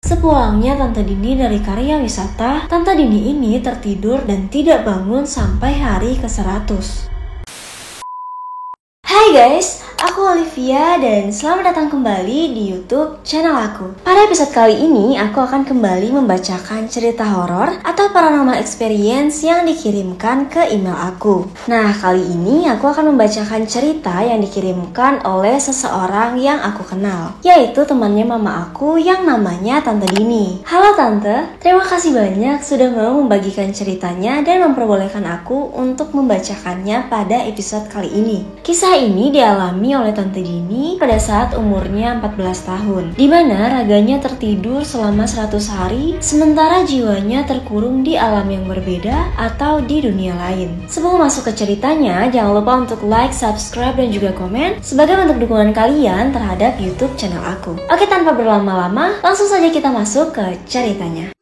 Sepulangnya Tante Dini dari karya wisata, Tante Dini ini tertidur dan tidak bangun sampai hari ke-100. Hai guys, aku Olivia dan selamat datang kembali di YouTube channel aku. Pada episode kali ini aku akan kembali membacakan cerita horor atau paranormal experience yang dikirimkan ke email aku. Nah, kali ini aku akan membacakan cerita yang dikirimkan oleh seseorang yang aku kenal, yaitu temannya mama aku yang namanya Tante Dini. Halo Tante, terima kasih banyak sudah mau membagikan ceritanya dan memperbolehkan aku untuk membacakannya pada episode kali ini. Kisah ini dialami oleh Tante Dini pada saat umurnya 14 tahun, di mana raganya tertidur selama 100 hari, sementara jiwanya terkurung di alam yang berbeda atau di dunia lain. Sebelum masuk ke ceritanya, jangan lupa untuk like, subscribe, dan juga komen sebagai bentuk dukungan kalian terhadap YouTube channel aku. Oke, tanpa berlama-lama, langsung saja kita masuk ke ceritanya.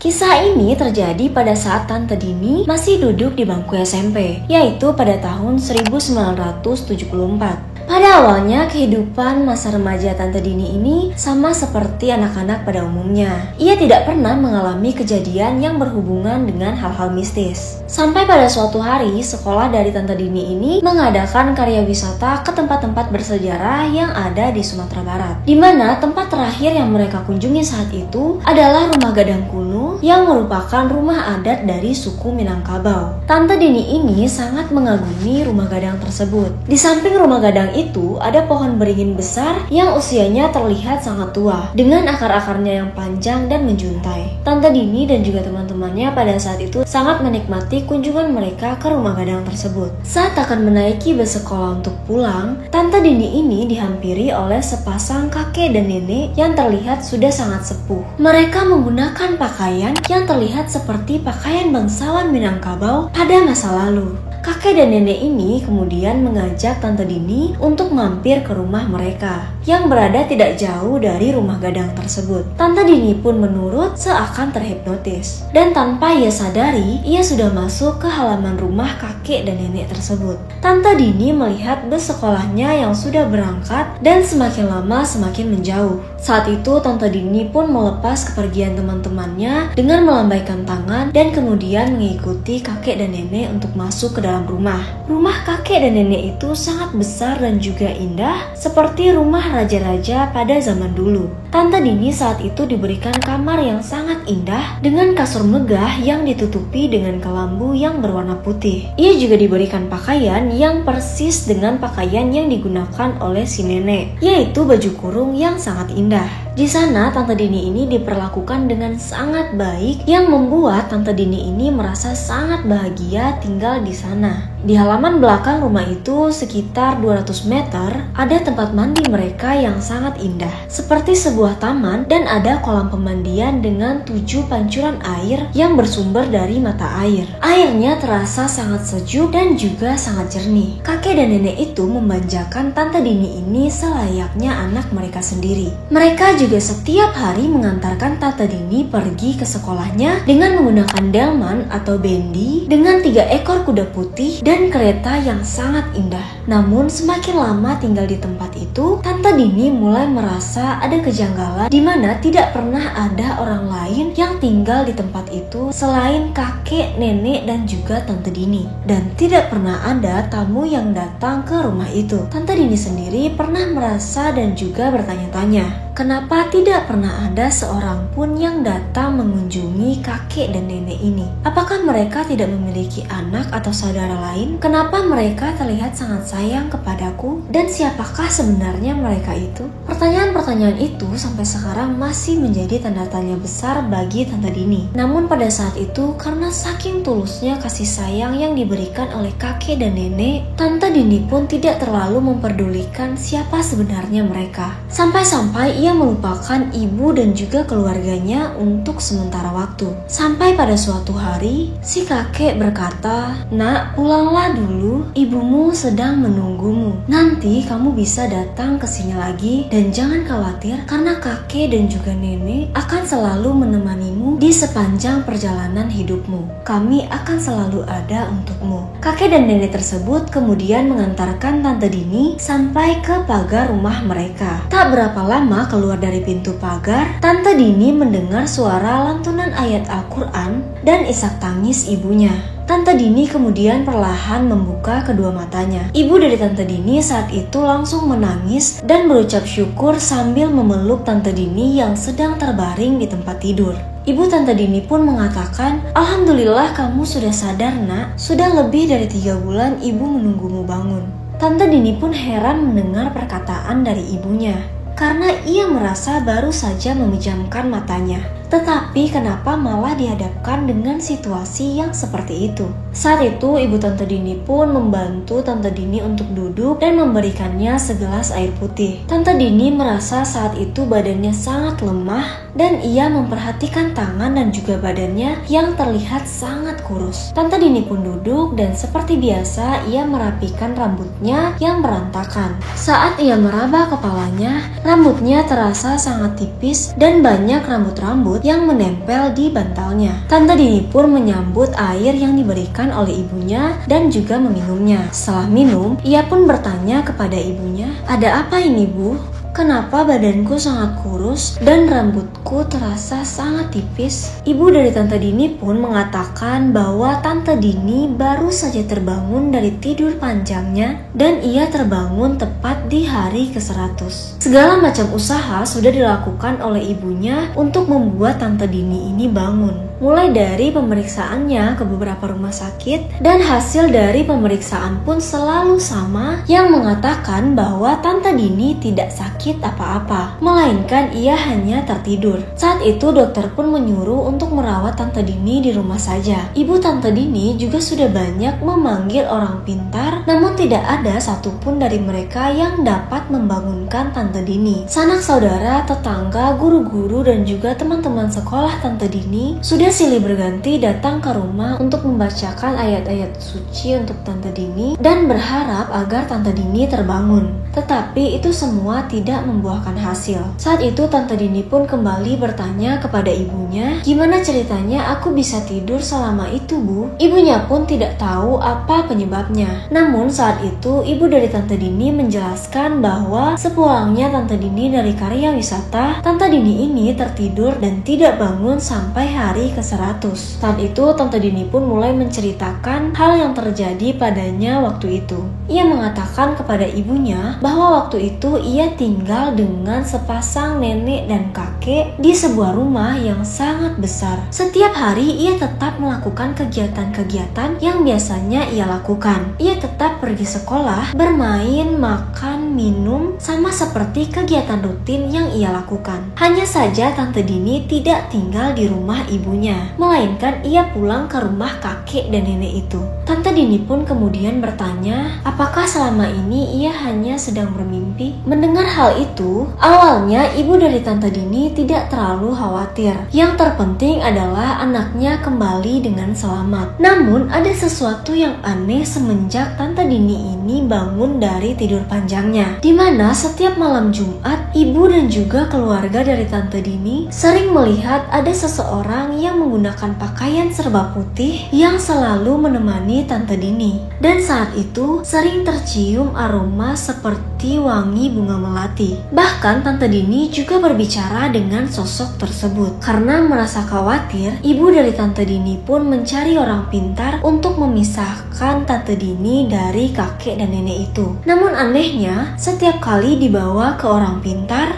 Kisah ini terjadi pada saat Tante Dini masih duduk di bangku SMP, yaitu pada tahun 1974. Pada awalnya, kehidupan masa remaja Tante Dini ini sama seperti anak-anak pada umumnya. Ia tidak pernah mengalami kejadian yang berhubungan dengan hal-hal mistis. Sampai pada suatu hari, sekolah dari Tante Dini ini mengadakan karya wisata ke tempat-tempat bersejarah yang ada di Sumatera Barat. Di mana tempat terakhir yang mereka kunjungi saat itu adalah Rumah Gadang Kuno yang merupakan rumah adat dari suku Minangkabau. Tante Dini ini sangat mengagumi rumah gadang tersebut. Di samping rumah gadang itu ada pohon beringin besar yang usianya terlihat sangat tua dengan akar-akarnya yang panjang dan menjuntai. Tante Dini dan juga teman-temannya pada saat itu sangat menikmati kunjungan mereka ke rumah gadang tersebut. Saat akan menaiki bus sekolah untuk pulang, Tante Dini ini dihampiri oleh sepasang kakek dan nenek yang terlihat sudah sangat sepuh. Mereka menggunakan pakaian yang terlihat seperti pakaian bangsawan Minangkabau pada masa lalu. Kakek dan nenek ini kemudian mengajak Tante Dini untuk mampir ke rumah mereka yang berada tidak jauh dari rumah gadang tersebut. Tante Dini pun menurut seakan terhipnotis, dan tanpa ia sadari, ia sudah masuk ke halaman rumah kakek dan nenek tersebut. Tante Dini melihat bus sekolahnya yang sudah berangkat dan semakin lama semakin menjauh. Saat itu Tante Dini pun melepas kepergian teman-temannya dengan melambaikan tangan dan kemudian mengikuti kakek dan nenek untuk masuk ke dalam rumah. Rumah kakek dan nenek itu sangat besar dan juga indah, seperti rumah raja-raja pada zaman dulu. Tante Dini saat itu diberikan kamar yang sangat indah dengan kasur megah yang ditutupi dengan kelambu yang berwarna putih. Ia juga diberikan pakaian yang persis dengan pakaian yang digunakan oleh si nenek, yaitu baju kurung yang sangat indah. Di sana Tante Dini ini diperlakukan dengan sangat baik yang membuat Tante Dini ini merasa sangat bahagia tinggal di sana. Di halaman belakang rumah itu sekitar 200 meter ada tempat mandi mereka yang sangat indah, seperti sebuah taman, dan ada kolam pemandian dengan 7 pancuran air yang bersumber dari mata air. Airnya terasa sangat sejuk dan juga sangat jernih. Kakek dan nenek itu memanjakan Tante Dini ini selayaknya anak mereka sendiri. Mereka juga setiap hari mengantarkan Tante Dini pergi ke sekolahnya dengan menggunakan delman atau bendi dengan 3 ekor kuda putih dan kereta yang sangat indah. Namun semakin lama tinggal di tempat itu, Tante Dini mulai merasa ada kejanggalan di mana tidak pernah ada orang lain yang tinggal di tempat itu selain kakek, nenek, dan juga Tante Dini. Dan tidak pernah ada tamu yang datang ke rumah itu. Tante Dini sendiri pernah merasa dan juga bertanya-tanya, kenapa tidak pernah ada seorang pun yang datang mengunjungi kakek dan nenek ini? Apakah mereka tidak memiliki anak atau saudara lain? Kenapa mereka terlihat sangat sayang kepadaku? Dan siapakah sebenarnya mereka itu? Pertanyaan-pertanyaan itu sampai sekarang masih menjadi tanda tanya besar bagi Tante Dini. Namun pada saat itu, karena saking tulusnya kasih sayang yang diberikan oleh kakek dan nenek, Tante Dini pun tidak terlalu memperdulikan siapa sebenarnya mereka. Sampai-sampai ia melupakan ibu dan juga keluarganya untuk sementara waktu. Sampai pada suatu hari, si kakek berkata, "Nak, pulang tenanglah dulu, ibumu sedang menunggumu. Nanti kamu bisa datang ke sini lagi dan jangan khawatir karena kakek dan juga nenek akan selalu menemanimu di sepanjang perjalanan hidupmu. Kami akan selalu ada untukmu. Kakek dan nenek tersebut kemudian mengantarkan Tante Dini sampai ke pagar rumah mereka. Tak berapa lama keluar dari pintu pagar, Tante Dini mendengar suara lantunan ayat Al-Quran dan isak tangis ibunya. Tante Dini kemudian perlahan membuka kedua matanya. Ibu dari Tante Dini saat itu langsung menangis dan berucap syukur sambil memeluk Tante Dini yang sedang terbaring di tempat tidur. Ibu Tante Dini pun mengatakan, "Alhamdulillah kamu sudah sadar nak, sudah lebih dari 3 bulan ibu menunggumu bangun." Tante Dini pun heran mendengar perkataan dari ibunya, karena ia merasa baru saja memejamkan matanya. Tetapi kenapa malah dihadapkan dengan situasi yang seperti itu? Saat itu ibu Tante Dini pun membantu Tante Dini untuk duduk dan memberikannya segelas air putih. Tante Dini merasa saat itu badannya sangat lemah dan ia memperhatikan tangan dan juga badannya yang terlihat sangat kurus. Tante Dini pun duduk dan seperti biasa ia merapikan rambutnya yang berantakan. Saat ia meraba kepalanya, rambutnya terasa sangat tipis dan banyak rambut-rambut yang menempel di bantalnya. Tante Dini pun menyambut air yang diberikan oleh ibunya dan juga meminumnya. Setelah minum, ia pun bertanya kepada ibunya, "Ada apa ini, Bu? Kenapa badanku sangat kurus dan rambutku terasa sangat tipis?" Ibu dari Tante Dini pun mengatakan bahwa Tante Dini baru saja terbangun dari tidur panjangnya dan ia terbangun tepat di hari ke-100. Segala macam usaha sudah dilakukan oleh ibunya untuk membuat Tante Dini ini bangun. Mulai dari pemeriksaannya ke beberapa rumah sakit dan hasil dari pemeriksaan pun selalu sama yang mengatakan bahwa Tante Dini tidak sakit apa-apa, melainkan ia hanya tertidur. Saat itu dokter pun menyuruh untuk merawat Tante Dini di rumah saja. Ibu Tante Dini juga sudah banyak memanggil orang pintar, namun tidak ada satupun dari mereka yang dapat membangunkan Tante Dini. Sanak saudara, tetangga, guru-guru dan juga teman-teman sekolah Tante Dini sudah silih berganti datang ke rumah untuk membacakan ayat-ayat suci untuk Tante Dini dan berharap agar Tante Dini terbangun. Tetapi itu semua tidak membuahkan hasil. Saat itu Tante Dini pun kembali bertanya kepada ibunya, "Gimana ceritanya aku bisa tidur selama itu, Bu?" Ibunya pun tidak tahu apa penyebabnya. Namun saat itu ibu dari Tante Dini menjelaskan bahwa sepulangnya Tante Dini dari karya wisata, Tante Dini ini tertidur dan tidak bangun sampai hari ke-100. Saat itu Tante Dini pun mulai menceritakan hal yang terjadi padanya waktu itu. Ia mengatakan kepada ibunya bahwa waktu itu ia tinggal dengan sepasang nenek dan kakek di sebuah rumah yang sangat besar. Setiap hari ia tetap melakukan kegiatan-kegiatan yang biasanya ia lakukan. Ia tetap pergi sekolah, bermain, makan, minum, sama seperti kegiatan rutin yang ia lakukan. Hanya saja Tante Dini tidak tinggal di rumah ibunya, melainkan ia pulang ke rumah kakek dan nenek itu. Tante Dini pun kemudian bertanya, apakah selama ini ia hanya sedang bermimpi? Mendengar hal itu, awalnya ibu dari Tante Dini tidak terlalu khawatir. Yang terpenting adalah anaknya kembali dengan selamat. Namun ada sesuatu yang aneh semenjak Tante Dini ini bangun dari tidur panjangnya, di mana setiap malam Jumat, ibu dan juga keluarga dari Tante Dini sering melihat ada seseorang yang menggunakan pakaian serba putih yang selalu menemani Tante Dini. Dan saat itu sering tercium aroma seperti wangi bunga melati. Bahkan Tante Dini juga berbicara dengan sosok tersebut. Karena merasa khawatir, ibu dari Tante Dini pun mencari orang pintar untuk memisahkan Tante Dini dari kakek dan nenek itu. Namun anehnya, setiap kali dibawa ke orang pintar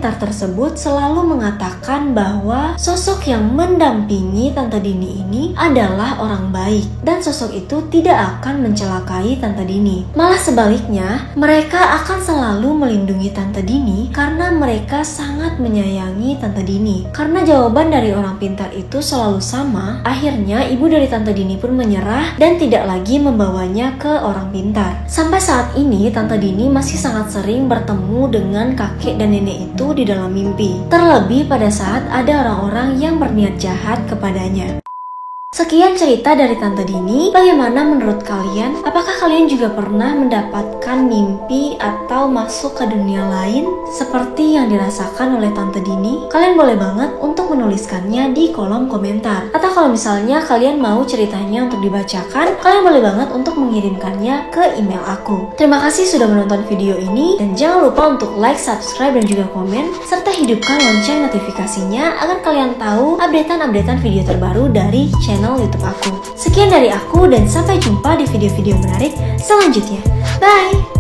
tersebut selalu mengatakan bahwa sosok yang mendampingi Tante Dini ini adalah orang baik dan sosok itu tidak akan mencelakai Tante Dini. Malah sebaliknya, mereka akan selalu melindungi Tante Dini karena mereka sangat menyayangi Tante Dini. Karena jawaban dari orang pintar itu selalu sama, akhirnya ibu dari Tante Dini pun menyerah dan tidak lagi membawanya ke orang pintar. Sampai saat ini Tante Dini masih sangat sering bertemu dengan kakek dan nenek itu di dalam mimpi. Terlebih pada saat ada orang-orang yang berniat jahat kepadanya. Sekian cerita dari Tante Dini. Bagaimana menurut kalian? Apakah kalian juga pernah mendapatkan mimpi atau masuk ke dunia lain seperti yang dirasakan oleh Tante Dini? Kalian boleh banget untuk menuliskannya di kolom komentar. Atau kalau misalnya kalian mau ceritanya untuk dibacakan, kalian boleh banget untuk mengirimkannya ke email aku. Terima kasih sudah menonton video ini, dan jangan lupa untuk like, subscribe, dan juga komen, serta hidupkan lonceng notifikasinya agar kalian tahu updatean video terbaru dari channel YouTube aku. Sekian dari aku, dan sampai jumpa di video-video menarik selanjutnya. Bye!